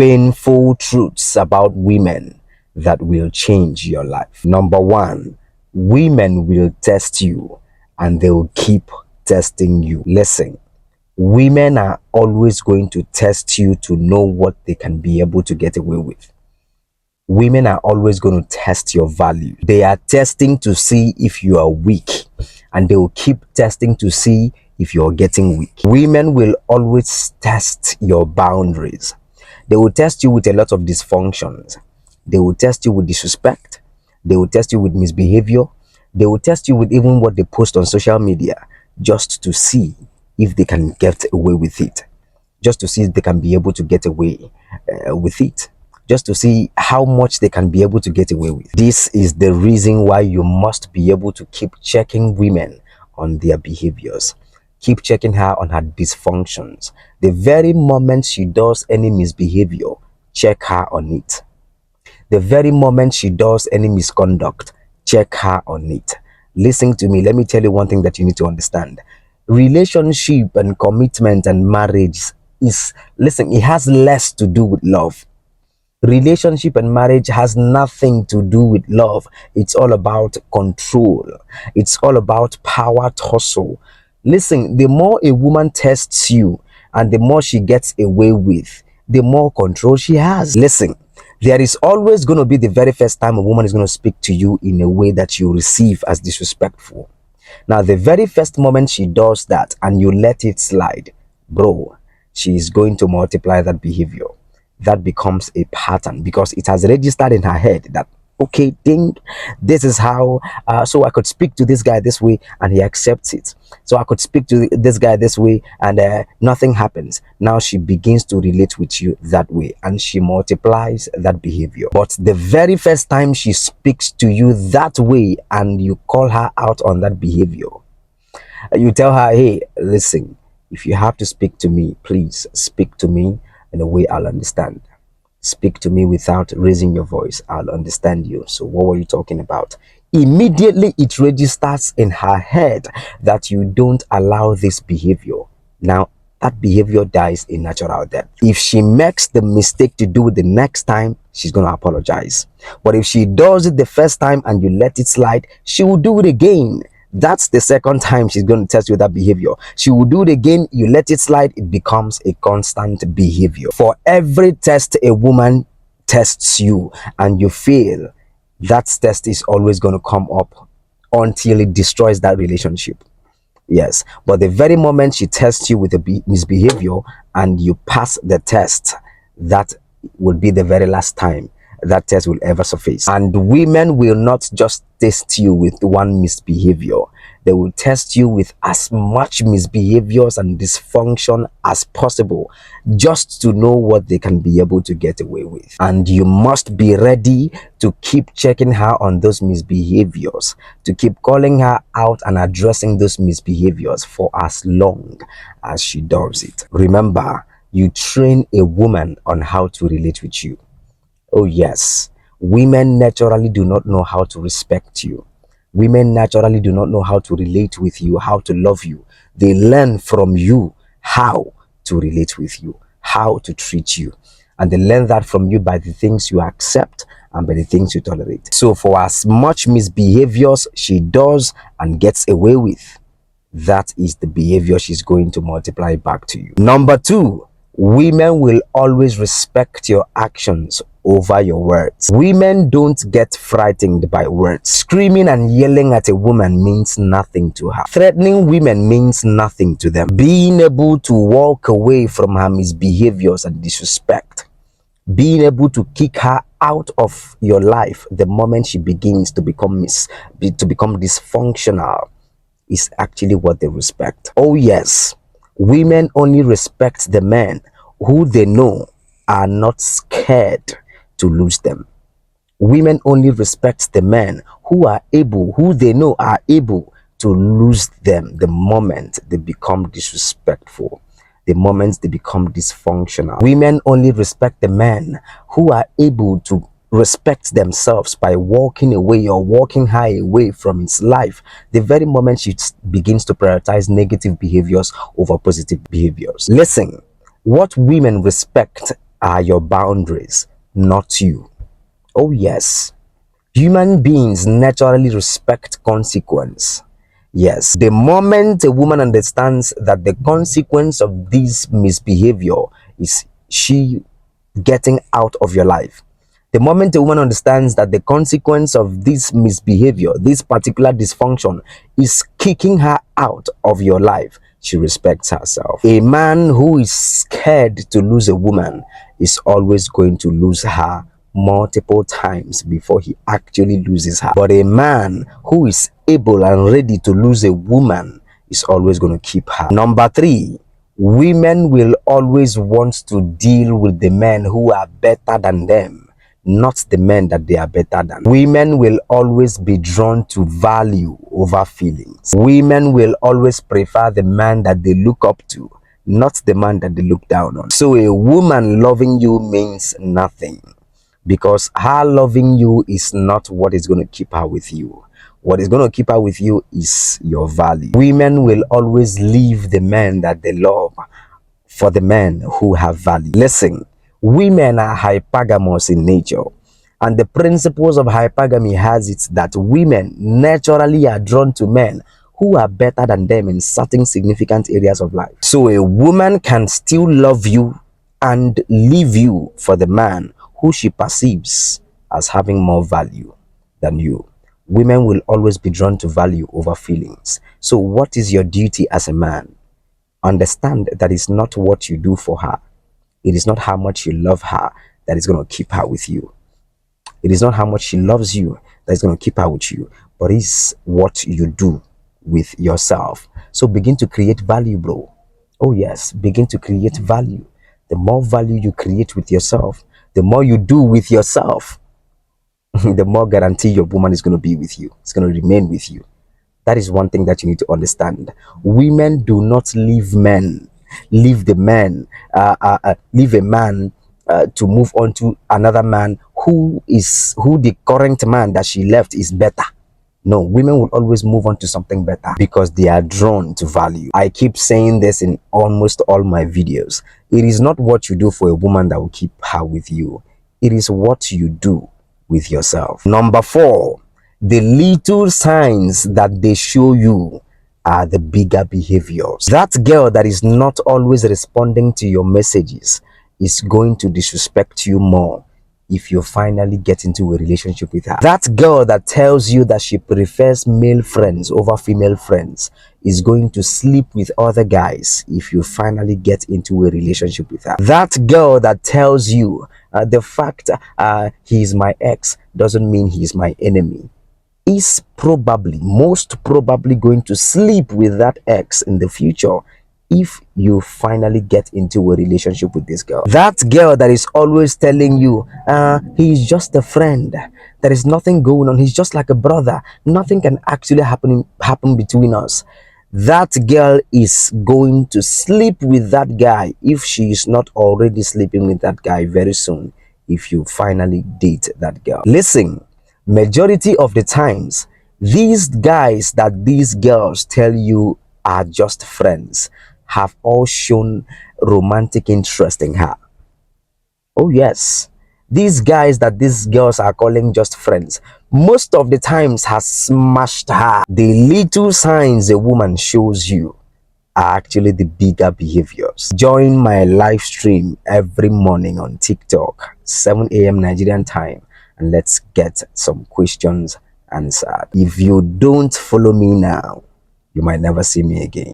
painful truths about women that will change your life. Number one, women will test you and they will keep testing you. Listen, women are always going to test you to know what they can be able to get away with. Women are always going to test your value. They are testing to see if you are weak, and they will keep testing to see if you're getting weak. Women will always test your boundaries. They will test you with a lot of dysfunctions. They will test you with disrespect. They will test you with misbehavior. They will test you with even what they post on social media, just to see if they can get away with it. Just to see if they can be able to get away with it. Just to see how much they can be able to get away with. This is the reason why you must be able to keep checking women on their behaviors. Keep checking her on her dysfunctions. The very moment she does any misbehavior, check her on it. The very moment she does any misconduct, check her on it. Listen to me. Let me tell you one thing that you need to understand. Relationship and commitment and marriage listen, it has less to do with love. Relationship and marriage has nothing to do with love. It's all about control. It's all about power tussle. Listen, the more a woman tests you and the more she gets away with, the more control she has. Listen, there is always going to be the very first time a woman is going to speak to you in a way that you receive as disrespectful. Now, the very first moment she does that and you let it slide, bro, she is going to multiply that behavior. That becomes a pattern because it has registered in her head that, okay, think this is how, so I could speak to this guy this way and he accepts it. So I could speak to this guy this way and nothing happens. Now she begins to relate with you that way and she multiplies that behavior. But the very first time she speaks to you that way and you call her out on that behavior, you tell her, hey, listen, if you have to speak to me, please speak to me in a way I'll understand. Speak to me without raising your voice. I'll understand you. So what were you talking about? Immediately it registers in her head that you don't allow this behavior. Now that behavior dies a natural death. If she makes the mistake to do it the next time, she's going to apologize. But if she does it the first time and you let it slide, she will do it again. That's the second time she's going to test you with that behavior. She will do it again. You let it slide. It becomes a constant behavior. For every test a woman tests you and you fail, that test is always going to come up until it destroys that relationship. Yes, but the very moment she tests you with a misbehavior and you pass the test, that will be the very last time that test will ever surface. And women will not just test you with one misbehavior. They will test you with as much misbehaviors and dysfunction as possible, just to know what they can be able to get away with. And you must be ready to keep checking her on those misbehaviors, to keep calling her out and addressing those misbehaviors for as long as she does it. Remember, you train a woman on how to relate with you. Oh yes, women naturally do not know how to respect you. Women naturally do not know how to relate with you, how to love you. They learn from you how to relate with you, how to treat you. And they learn that from you by the things you accept and by the things you tolerate. So for as much misbehaviors she does and gets away with, that is the behavior she's going to multiply back to you. Number two, women will always respect your actions over your words. Women don't get frightened by words. Screaming and yelling at a woman means nothing to her. Threatening women means nothing to them. Being able to walk away from her misbehaviors and disrespect, being able to kick her out of your life the moment she begins to become dysfunctional, is actually what they respect. Oh yes, women only respect the men who they know are not scared to lose them. Women only respect the men who they know are able to lose them the moment they become disrespectful, the moment they become dysfunctional. Women only respect the men who are able to respect themselves by walking away or walking her away from his life the very moment she begins to prioritize negative behaviors over positive behaviors. Listen, what women respect are your boundaries, not you. Oh, yes. Human beings naturally respect consequence. Yes, the moment a woman understands that the consequence of this misbehavior is she getting out of your life, the moment a woman understands that the consequence of this misbehavior, this particular dysfunction, is kicking her out of your life, she respects herself. A man who is scared to lose a woman is always going to lose her multiple times before he actually loses her. But a man who is able and ready to lose a woman is always going to keep her. Number 3, women will always want to deal with the men who are better than them, not the men that they are better than. Women will always be drawn to value over feelings. Women will always prefer the man that they look up to, not the man that they look down on. So a woman loving you means nothing, because her loving you is not what is going to keep her with you. What is going to keep her with you is your value. Women will always leave the men that they love for the men who have value. Listen, women are hypergamous in nature, and the principles of hypergamy has it that women naturally are drawn to men who are better than them in certain significant areas of life. So a woman can still love you and leave you for the man who she perceives as having more value than you. Women will always be drawn to value over feelings. So what is your duty as a man? Understand that it's not what you do for her. It is not how much you love her that is going to keep her with you. It is not how much she loves you that is going to keep her with you, but it's what you do with yourself. So begin to create value, bro. Oh yes, begin to create value. The more value you create with yourself, the more you do with yourself, the more guarantee your woman is going to be with you. It's going to remain with you. That is one thing that you need to understand. Women do not leave men, leave the man, leave a man to move on to another man who the current man that she left is better. No, women will always move on to something better because they are drawn to value. I keep saying this in almost all my videos. It is not what you do for a woman that will keep her with you. It is what you do with yourself. Number 4, the little signs that they show you are the bigger behaviors. That girl that is not always responding to your messages is going to disrespect you more if you finally get into a relationship with her. That girl that tells you that she prefers male friends over female friends is going to sleep with other guys if you finally get into a relationship with her. That girl that tells you the fact he is my ex doesn't mean he is my enemy is most probably going to sleep with that ex in the future if you finally get into a relationship with this girl. That girl that is always telling you he's just a friend, there is nothing going on, he's just like a brother, nothing can actually happen between us. That girl is going to sleep with that guy if she is not already sleeping with that guy very soon if you finally date that girl. Listen, majority of the times, these guys that these girls tell you are just friends have all shown romantic interest in her. Oh yes, these guys that these girls are calling just friends, most of the times has smashed her. The little signs a woman shows you are actually the bigger behaviors. Join my live stream every morning on TikTok, 7 a.m. Nigerian time, and let's get some questions answered. If you don't follow me now, you might never see me again.